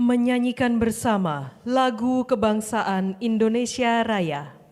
menyanyikan bersama lagu kebangsaan Indonesia Raya.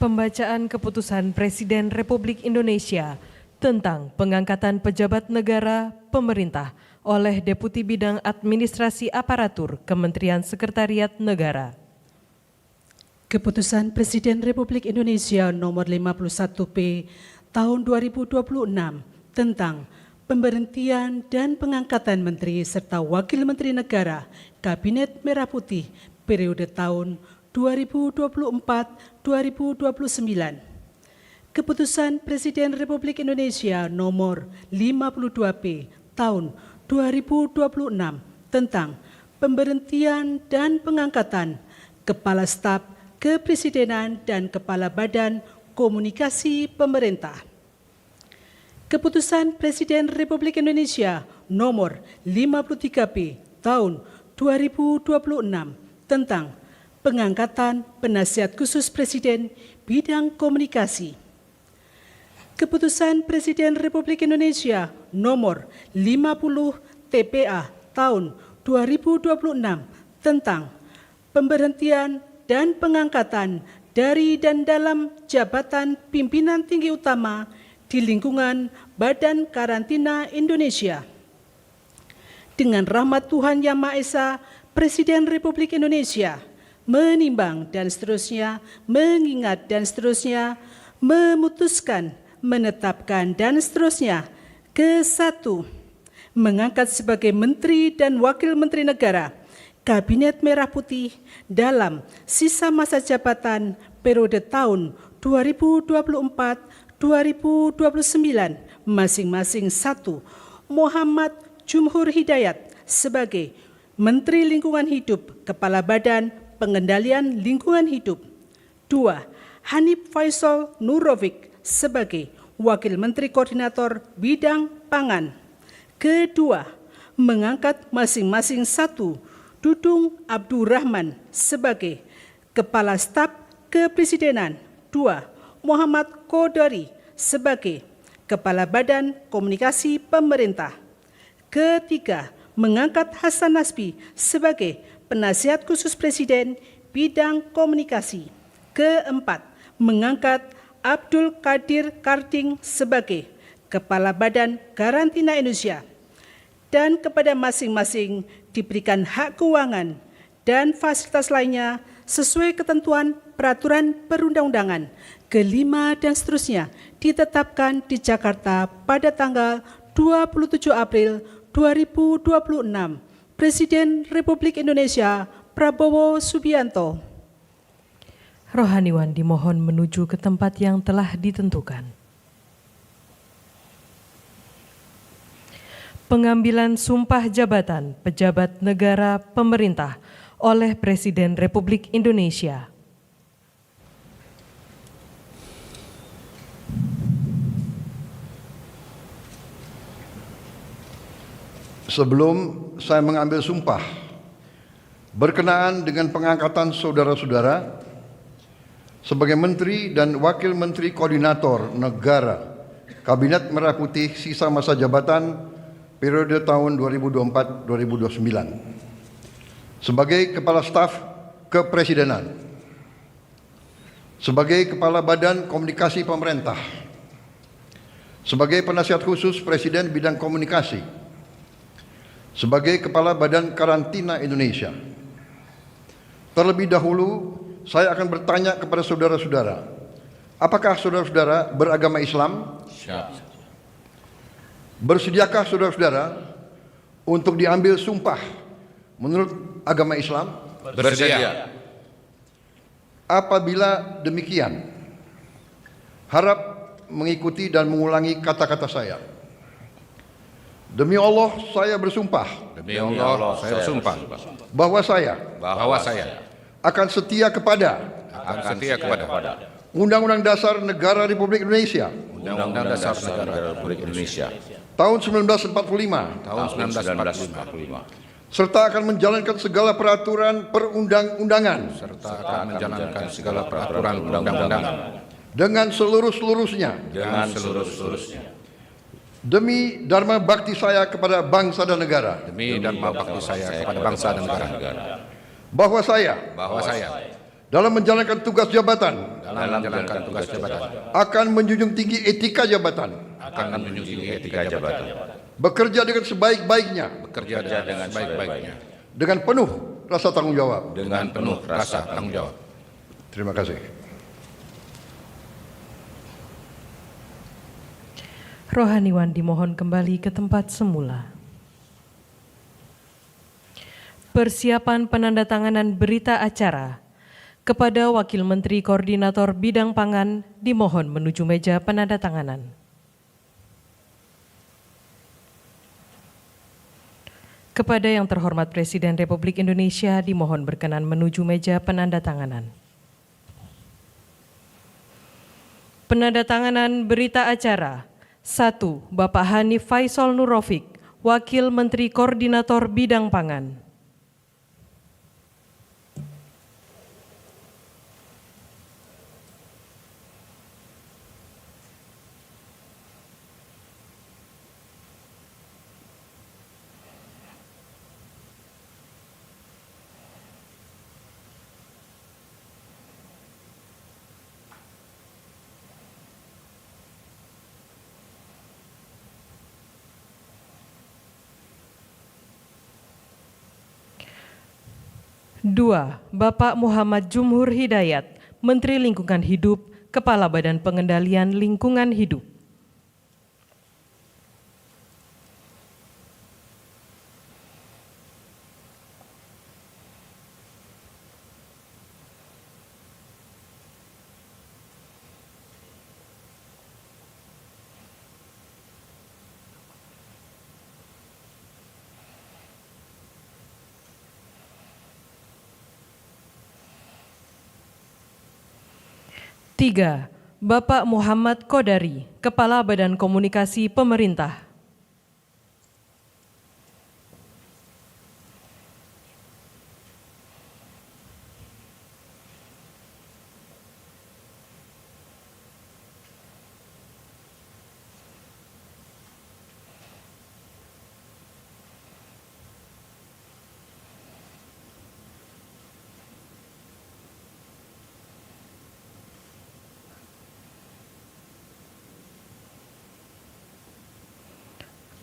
Pembacaan Keputusan Presiden Republik Indonesia tentang pengangkatan pejabat negara pemerintah oleh Deputi Bidang Administrasi Aparatur Kementerian Sekretariat Negara. Keputusan Presiden Republik Indonesia nomor 51P tahun 2026 tentang pemberhentian dan pengangkatan Menteri serta Wakil Menteri Negara Kabinet Merah Putih periode tahun 2024-2029. Keputusan Presiden Republik Indonesia nomor 52P tahun 2026 tentang pemberhentian dan pengangkatan Kepala Staf Kepresidenan dan Kepala Badan Komunikasi Pemerintah. Keputusan Presiden Republik Indonesia nomor 53P tahun 2026 tentang pengangkatan Penasihat Khusus Presiden Bidang Komunikasi. Keputusan Presiden Republik Indonesia nomor 50 TPA tahun 2026 tentang pemberhentian dan pengangkatan dari dan dalam jabatan pimpinan tinggi utama di lingkungan Badan Karantina Indonesia. Dengan rahmat Tuhan Yang Maha Esa, Presiden Republik Indonesia menimbang dan seterusnya, mengingat dan seterusnya, memutuskan, menetapkan dan seterusnya. Ke-1, mengangkat sebagai Menteri dan Wakil Menteri Negara Kabinet Merah Putih dalam sisa masa jabatan periode tahun 2024-2029 masing-masing. 1. Muhammad Jumhur Hidayat sebagai Menteri Lingkungan Hidup, Kepala Badan Pengendalian Lingkungan Hidup. 2. Hanif Faisal Nurovic sebagai Wakil Menteri Koordinator Bidang Pangan. Kedua, mengangkat masing-masing 1. Dudung Abdurrahman sebagai Kepala Staf Kepresidenan. 2. Muhammad Qodari sebagai Kepala Badan Komunikasi Pemerintah. Ketiga, mengangkat Hasan Nasbi sebagai Penasihat Khusus Presiden Bidang Komunikasi. Keempat, mengangkat Abdul Qadir Karding sebagai Kepala Badan Karantina Indonesia, dan kepada masing-masing diberikan hak keuangan dan fasilitas lainnya sesuai ketentuan peraturan perundang-undangan. Kelima dan seterusnya ditetapkan di Jakarta pada tanggal 27 April 2026. Presiden Republik Indonesia Prabowo Subianto. Rohaniwan dimohon menuju ke tempat yang telah ditentukan. pengambilan sumpah jabatan pejabat negara pemerintah oleh Presiden Republik Indonesia. Sebelum saya mengambil sumpah berkenaan dengan pengangkatan saudara-saudara sebagai Menteri dan Wakil Menteri Koordinator Negara Kabinet Merah Putih sisa masa jabatan periode tahun 2024-2029, sebagai Kepala Staf Kepresidenan, sebagai Kepala Badan Komunikasi Pemerintah, sebagai Penasihat Khusus Presiden Bidang Komunikasi, sebagai Kepala Badan Karantina Indonesia. Terlebih dahulu, saya akan bertanya kepada saudara-saudara, apakah saudara-saudara beragama Islam? Siap. Bersediakah saudara-saudara untuk diambil sumpah menurut agama Islam? Bersedia. Apabila demikian, harap mengikuti dan mengulangi kata-kata saya. Demi Allah, saya bersumpah. Demi Allah, saya bersumpah Bahwa saya akan setia kepada Undang-Undang Dasar Negara Republik Indonesia Undang-Undang Dasar Negara Republik Indonesia tahun 1945 serta akan menjalankan segala peraturan perundang-undangan dengan seluruh-seluruhnya demi dharma bakti saya kepada bangsa dan negara. Bahwa saya dalam menjalankan tugas jabatan akan menjunjung tinggi etika jabatan, bekerja dengan sebaik-baiknya, dengan penuh rasa tanggung jawab. Terima kasih. Rohaniwan dimohon kembali ke tempat semula. Persiapan penandatanganan berita acara kepada Wakil Menteri Koordinator Bidang Pangan dimohon menuju meja penandatanganan. Kepada yang terhormat Presiden Republik Indonesia dimohon berkenan menuju meja penandatanganan. Penandatanganan berita acara 1. Bapak Hanif Faisal Nurrofik, Wakil Menteri Koordinator Bidang Pangan. Dua, Bapak Muhammad Jumhur Hidayat, Menteri Lingkungan Hidup, Kepala Badan Pengendalian Lingkungan Hidup. Tiga, Bapak Muhammad Kodari, Kepala Badan Komunikasi Pemerintah.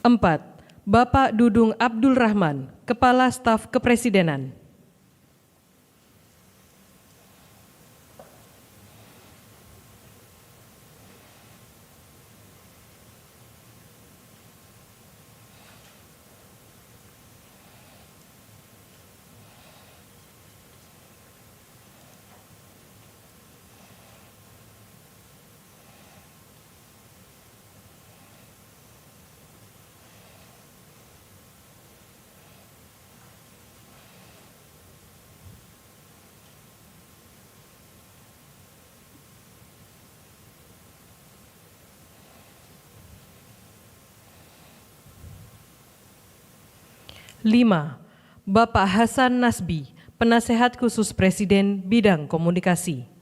Empat, Bapak Dudung Abdul Rahman, Kepala Staf Kepresidenan. 5. Bapak Hasan Nasbi, Penasehat Khusus Presiden Bidang Komunikasi.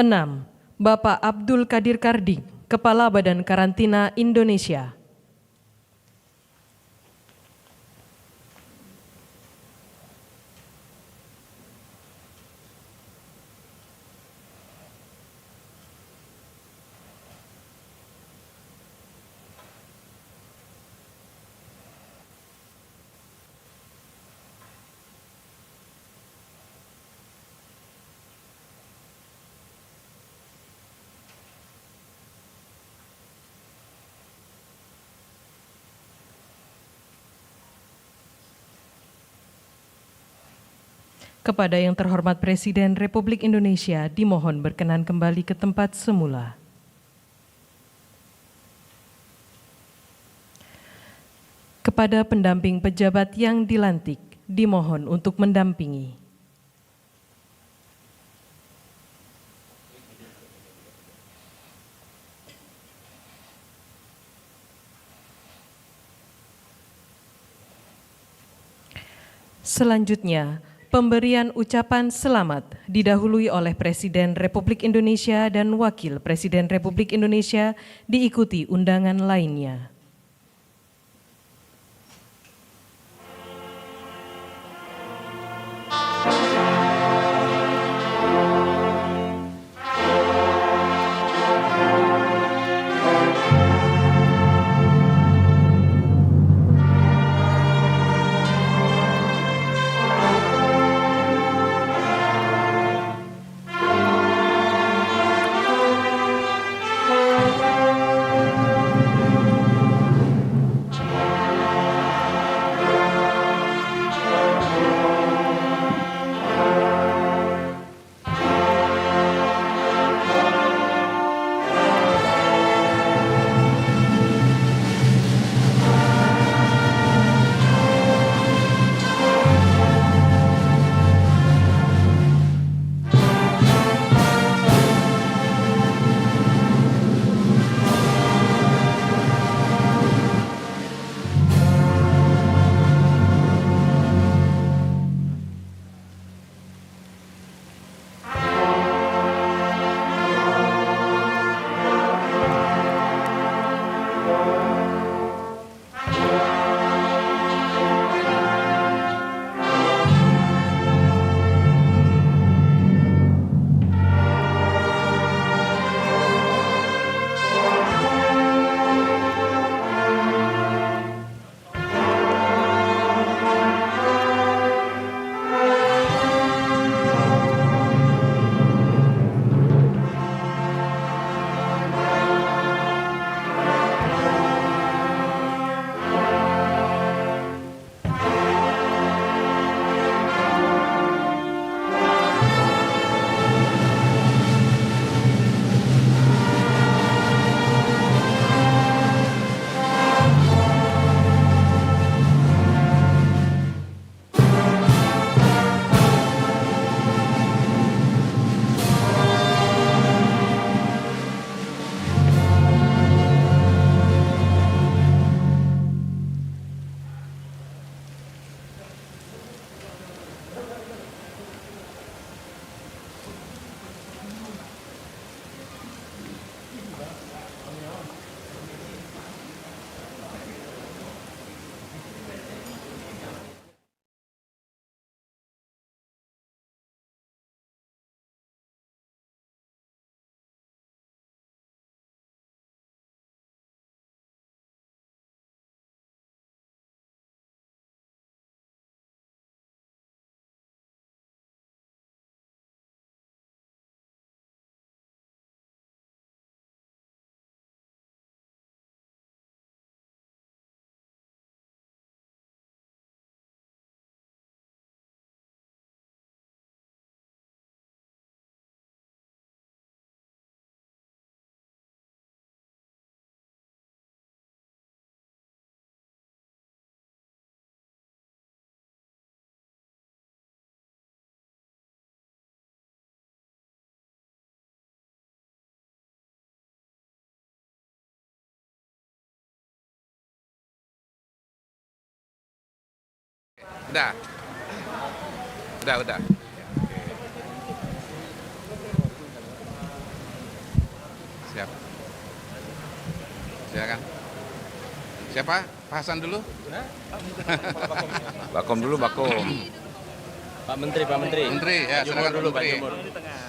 6. Bapak Abdul Qadir Karding, Kepala Badan Karantina Indonesia. 7. Kepada yang terhormat Presiden Republik Indonesia dimohon berkenan kembali ke tempat semula. Kepada pendamping pejabat yang dilantik dimohon untuk mendampingi. Selanjutnya, pemberian ucapan selamat didahului oleh Presiden Republik Indonesia dan Wakil Presiden Republik Indonesia diikuti undangan lainnya. Udah. Udah. Siap. Silakan. Siapa? Pak Hasan dulu? Bakom dulu, Bakom. Pak Menteri. Menteri, ya Jumur silakan dulu, Pak Menteri. Pak Jumur.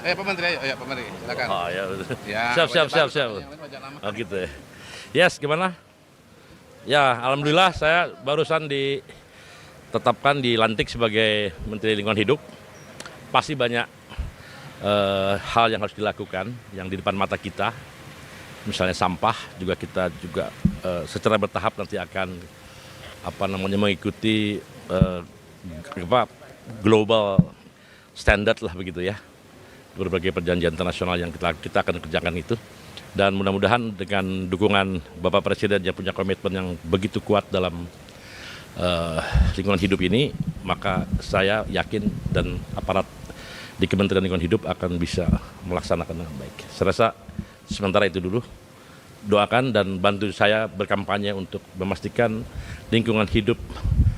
Pak Menteri, ayo, Pak Menteri, silakan. Oh ya, betul. Ya, Siap. yang lain wajah lama. Oh gitu ya. Yes, gimana? Ya, alhamdulillah saya barusan ditetapkan dilantik sebagai Menteri Lingkungan Hidup. Pasti banyak hal yang harus dilakukan yang di depan mata kita. Misalnya sampah juga kita juga secara bertahap nanti akan mengikuti global standard lah begitu ya. Berbagai perjanjian internasional yang kita akan kerjakan itu. Dan mudah-mudahan dengan dukungan Bapak Presiden yang punya komitmen yang begitu kuat dalam lingkungan hidup ini, maka saya yakin dan aparat di Kementerian Lingkungan Hidup akan bisa melaksanakan dengan baik. Saya rasa sementara itu dulu. Doakan dan bantu saya berkampanye untuk memastikan lingkungan hidup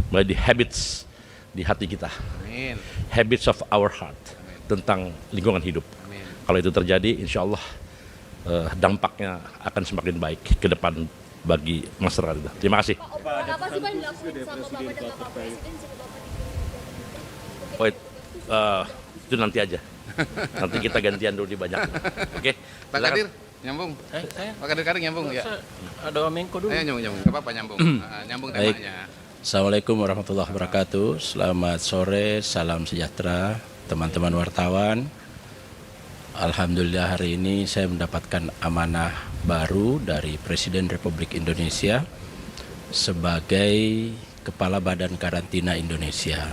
menjadi habits di hati kita. Amin. Habits of our heart tentang lingkungan hidup. Amin. Kalau itu terjadi, insya Allah dampaknya akan semakin baik ke depan bagi masyarakat kita. Terima kasih. Apa sih Pak yang dilakukan sama Bapak dan Bapak Presiden sebelum Bapak Wait, itu nanti aja. Nanti kita gantian dulu di banyak. Oke. Pak Silakan. Kadir, nyambung. Saya Pak Kadir nyambung ya. ada Menko dulu. Ayo nyambung. Enggak apa-apa nyambung. Nyambung Baik. temanya. Assalamualaikum warahmatullahi wabarakatuh. Selamat sore, salam sejahtera teman-teman wartawan. Alhamdulillah hari ini saya mendapatkan amanah baru dari Presiden Republik Indonesia sebagai Kepala Badan Karantina Indonesia.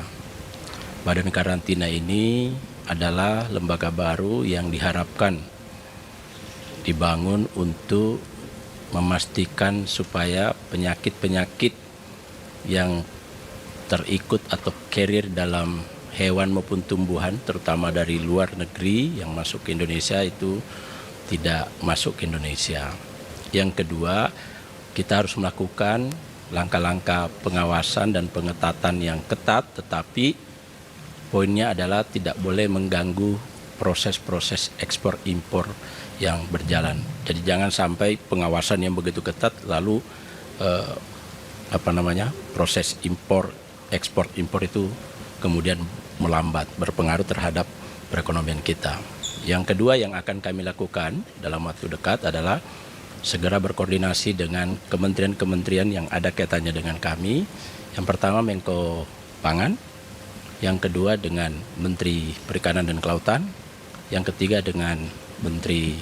Badan karantina ini adalah lembaga baru yang diharapkan dibangun untuk memastikan supaya penyakit-penyakit yang terikut atau carrier dalam hewan maupun tumbuhan, terutama dari luar negeri yang masuk ke Indonesia itu tidak masuk ke Indonesia. Yang kedua, kita harus melakukan langkah-langkah pengawasan dan pengetatan yang ketat, tetapi poinnya adalah tidak boleh mengganggu proses-proses ekspor impor yang berjalan. Jadi jangan sampai pengawasan yang begitu ketat lalu proses ekspor impor itu kemudian melambat, berpengaruh terhadap perekonomian kita. Yang kedua yang akan kami lakukan dalam waktu dekat adalah segera berkoordinasi dengan kementerian-kementerian yang ada kaitannya dengan kami. Yang pertama Menko Pangan, yang kedua dengan Menteri Perikanan dan Kelautan, yang ketiga dengan Menteri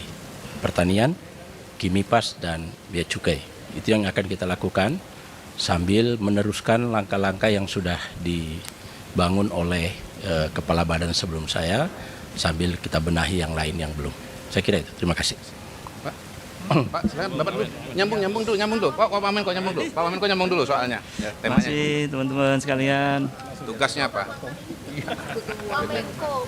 Pertanian, Kimipas, dan Bea Cukai. Itu yang akan kita lakukan sambil meneruskan langkah-langkah yang sudah dibangun oleh kepala badan sebelum saya, sambil kita benahi yang lain yang belum. Saya kira itu. Terima kasih. Pak, silakan Bapak dulu. Nyambung dulu. Pak Menko nyambung dulu. Pak Menko nyambung dulu soalnya. Ya, Terima kasih teman-teman sekalian. Tugasnya apa? Ketua Menko?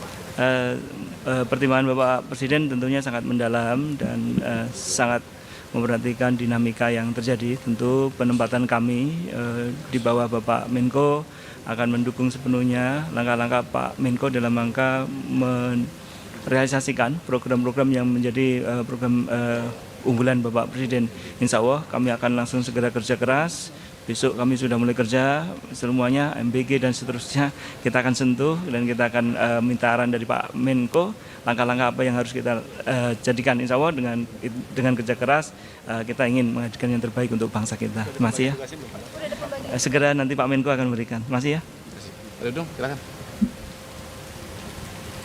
Pertimbangan Bapak Presiden tentunya sangat mendalam dan sangat memperhatikan dinamika yang terjadi. Tentu penempatan kami di bawah Bapak Menko akan mendukung sepenuhnya langkah-langkah Pak Menko dalam rangka merealisasikan program-program yang menjadi program unggulan Bapak Presiden. Insya Allah kami akan langsung segera kerja keras. Besok kami sudah mulai kerja semuanya, MBG dan seterusnya kita akan sentuh dan kita akan minta arahan dari Pak Menko langkah-langkah apa yang harus kita jadikan. Insya Allah dengan kerja keras kita ingin menghadirkan yang terbaik untuk bangsa kita. Terima kasih ya. Segera nanti Pak Menko akan memberikan. Terima kasih ya. Dudung, silakan.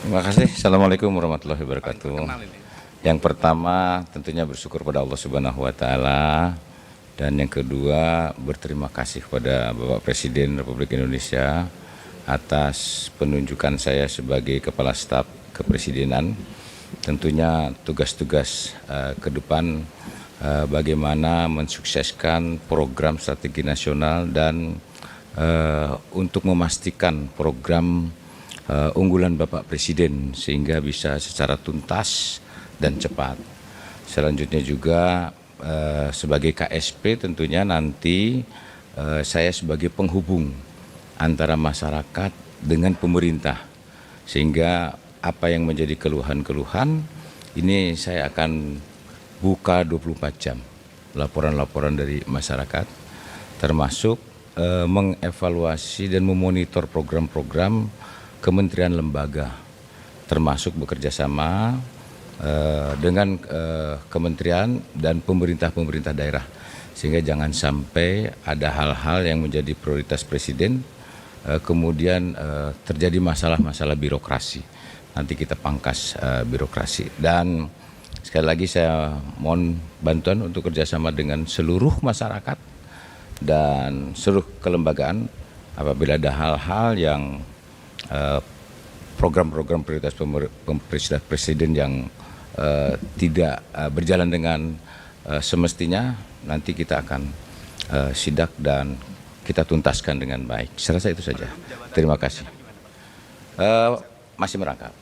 Terima kasih. Assalamualaikum warahmatullahi wabarakatuh. Kenal ini. Yang pertama tentunya bersyukur pada Allah Subhanahu wa taala, dan yang kedua berterima kasih kepada Bapak Presiden Republik Indonesia atas penunjukan saya sebagai Kepala Staf Kepresidenan. Tentunya tugas-tugas ke depan bagaimana mensukseskan program strategi nasional dan untuk memastikan program unggulan Bapak Presiden sehingga bisa secara tuntas dan cepat. Selanjutnya juga sebagai KSP tentunya nanti saya sebagai penghubung antara masyarakat dengan pemerintah. Sehingga apa yang menjadi keluhan-keluhan ini saya akan buka 24 jam laporan-laporan dari masyarakat, termasuk mengevaluasi dan memonitor program-program kementerian lembaga, termasuk bekerja sama dengan kementerian dan pemerintah-pemerintah daerah, sehingga jangan sampai ada hal-hal yang menjadi prioritas presiden kemudian terjadi masalah-masalah birokrasi. Nanti kita pangkas birokrasi. Dan sekali lagi saya mohon bantuan untuk kerjasama dengan seluruh masyarakat dan seluruh kelembagaan apabila ada hal-hal yang program-program prioritas presiden yang tidak berjalan dengan semestinya, nanti kita akan sidak dan kita tuntaskan dengan baik. Saya rasa itu saja. Terima kasih. Masih merangkap.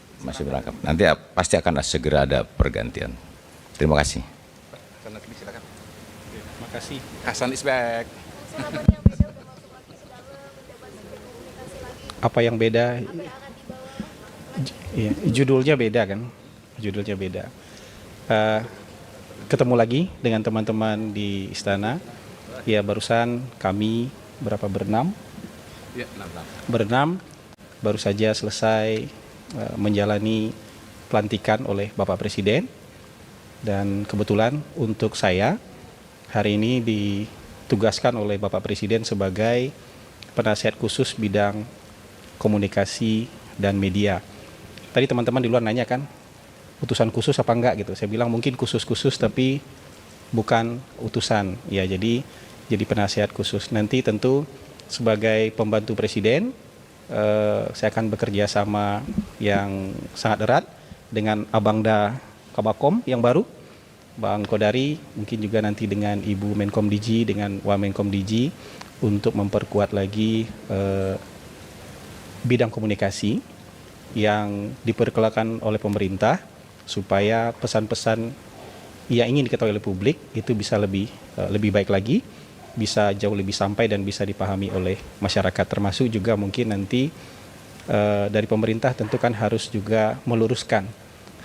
Nanti pasti akan segera ada pergantian. Terima kasih. Silakan. Terima kasih. Hasan is back. Apa yang beda? Judulnya beda kan? Judulnya beda. Ketemu lagi dengan teman-teman di istana. Ya barusan kami berenam baru saja selesai menjalani pelantikan oleh Bapak Presiden, dan kebetulan untuk saya hari ini ditugaskan oleh Bapak Presiden sebagai penasihat khusus bidang komunikasi dan media. Tadi teman-teman di luar nanya kan, utusan khusus apa enggak gitu. Saya bilang mungkin khusus-khusus tapi bukan utusan. Ya jadi penasihat khusus. Nanti tentu sebagai pembantu presiden saya akan bekerja sama yang sangat erat dengan Abangda Kabakom yang baru, Bang Kodari, mungkin juga nanti dengan Ibu Menkom DG, dengan Wamenkom DG untuk memperkuat lagi bidang komunikasi yang diperkenalkan oleh pemerintah supaya pesan-pesan yang ingin diketahui oleh publik itu bisa lebih baik lagi, bisa jauh lebih sampai dan bisa dipahami oleh masyarakat, termasuk juga mungkin nanti dari pemerintah tentu kan harus juga meluruskan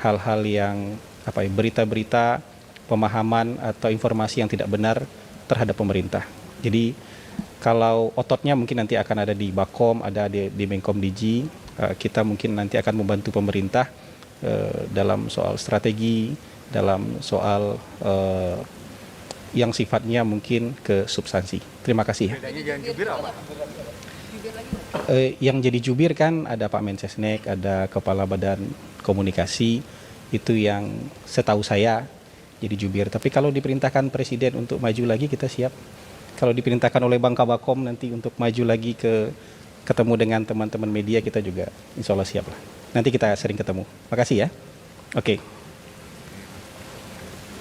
hal-hal yang berita-berita, pemahaman atau informasi yang tidak benar terhadap pemerintah. Jadi kalau ototnya mungkin nanti akan ada di Bakom, ada di Menkom DG, kita mungkin nanti akan membantu pemerintah dalam soal strategi, dalam soal yang sifatnya mungkin ke substansi. Terima kasih. Yang jadi jubir kan ada Pak Mensesnek, ada Kepala Badan Komunikasi, itu yang setahu saya jadi jubir. Tapi kalau diperintahkan Presiden untuk maju lagi, kita siap. Kalau diperintahkan oleh Bang Kabakom nanti untuk maju lagi ketemu dengan teman-teman media, kita juga insya Allah siap lah. Nanti kita sering ketemu. Makasih ya. Oke.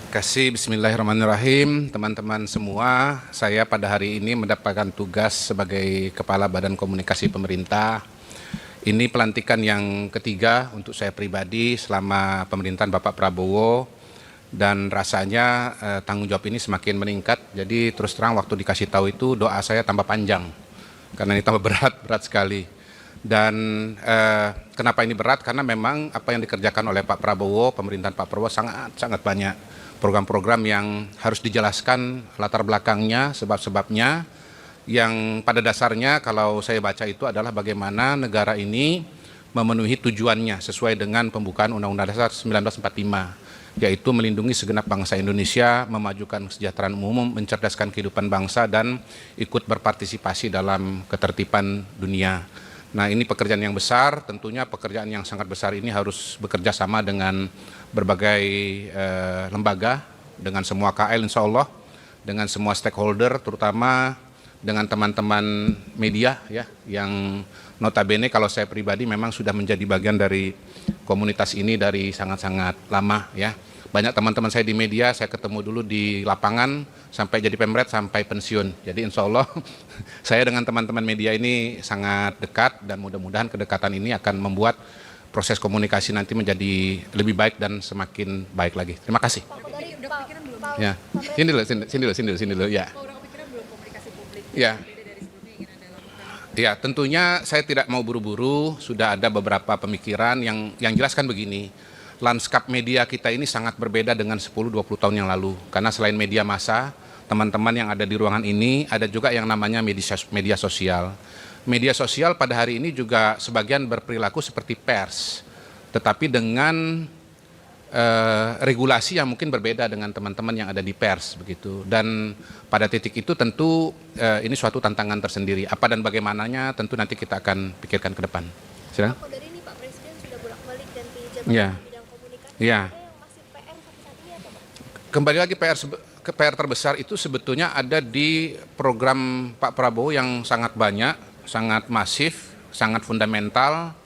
Kasih bismillahirrahmanirrahim, teman-teman semua. Saya pada hari ini mendapatkan tugas sebagai Kepala Badan Komunikasi Pemerintah. Ini pelantikan yang ketiga untuk saya pribadi selama pemerintahan Bapak Prabowo, dan rasanya tanggung jawab ini semakin meningkat. Jadi terus terang waktu dikasih tahu itu doa saya tambah panjang karena ini tambah berat sekali. Dan kenapa ini berat? Karena memang apa yang dikerjakan oleh Pak Prabowo, pemerintahan Pak Prabowo sangat banyak program-program yang harus dijelaskan latar belakangnya, sebab-sebabnya, yang pada dasarnya kalau saya baca itu adalah bagaimana negara ini memenuhi tujuannya sesuai dengan pembukaan Undang-Undang Dasar 1945, yaitu melindungi segenap bangsa Indonesia, memajukan kesejahteraan umum, mencerdaskan kehidupan bangsa, dan ikut berpartisipasi dalam ketertiban dunia. Nah, ini pekerjaan yang besar, tentunya pekerjaan yang sangat besar ini harus bekerja sama dengan berbagai lembaga, dengan semua KL insya Allah, dengan semua stakeholder, terutama dengan teman-teman media ya, yang notabene kalau saya pribadi memang sudah menjadi bagian dari komunitas ini dari sangat-sangat lama ya. Banyak teman-teman saya di media, saya ketemu dulu di lapangan sampai jadi pemret sampai pensiun. Jadi insya Allah saya dengan teman-teman media ini sangat dekat, dan mudah-mudahan kedekatan ini akan membuat proses komunikasi nanti menjadi lebih baik dan semakin baik lagi. Terima kasih. Ya, sini dulu ya. Ya. Ya, tentunya saya tidak mau buru-buru, sudah ada beberapa pemikiran yang jelaskan begini. Lanskap media kita ini sangat berbeda dengan 10-20 tahun yang lalu. Karena selain media massa, teman-teman yang ada di ruangan ini, ada juga yang namanya media sosial. Media sosial pada hari ini juga sebagian berperilaku seperti pers, tetapi dengan regulasi yang mungkin berbeda dengan teman-teman yang ada di pers begitu. Dan pada titik itu tentu ini suatu tantangan tersendiri. Apa dan bagaimananya tentu nanti kita akan pikirkan ke depan. Silakan. Pak, dari ini Pak Presiden sudah bolak-balik ganti jabatan Ya. bidang komunikasi. Ya. Ada yang masih PR sampai saat ini atau Pak? Kembali lagi PR terbesar itu sebetulnya ada di program Pak Prabowo yang sangat banyak, sangat masif, sangat fundamental,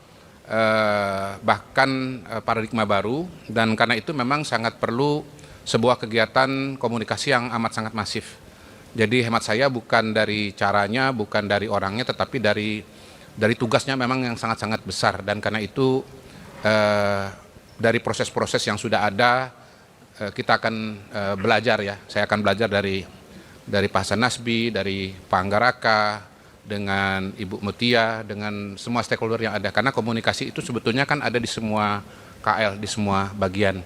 bahkan paradigma baru, dan karena itu memang sangat perlu sebuah kegiatan komunikasi yang amat sangat masif. Jadi hemat saya bukan dari caranya, bukan dari orangnya, tetapi dari tugasnya memang yang sangat-sangat besar, dan karena itu dari proses-proses yang sudah ada kita akan belajar ya. Saya akan belajar dari Pak Hasan Nasbi, dari Pak Anggaraka, dengan Ibu Mutia, dengan semua stakeholder yang ada. Karena komunikasi itu sebetulnya kan ada di semua KL, di semua bagian.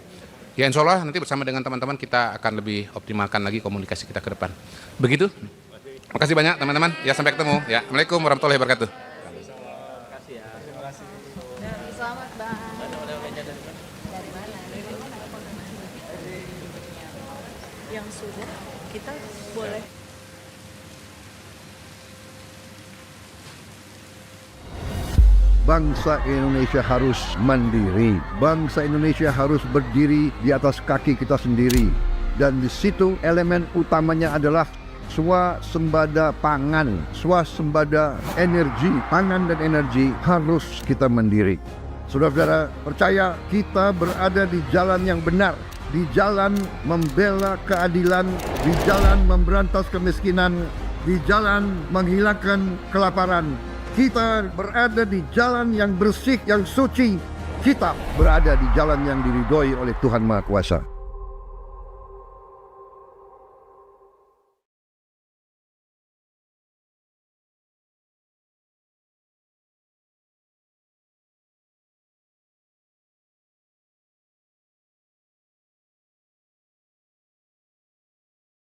Ya insya Allah nanti bersama dengan teman-teman kita akan lebih optimalkan lagi komunikasi kita ke depan. Begitu. Terima kasih banyak teman-teman. Ya sampai ketemu. Ya. Assalamualaikum warahmatullahi wabarakatuh. Selamat Bang. Yang sudah kita boleh. Bangsa Indonesia harus mandiri. Bangsa Indonesia harus berdiri di atas kaki kita sendiri. Dan di situ elemen utamanya adalah swasembada pangan, swasembada energi. Pangan dan energi harus kita mandiri. Saudara-saudara, percaya kita berada di jalan yang benar, di jalan membela keadilan, di jalan memberantas kemiskinan, di jalan menghilangkan kelaparan. Kita berada di jalan yang bersih, yang suci. Kita berada di jalan yang diridhoi oleh Tuhan Maha Kuasa.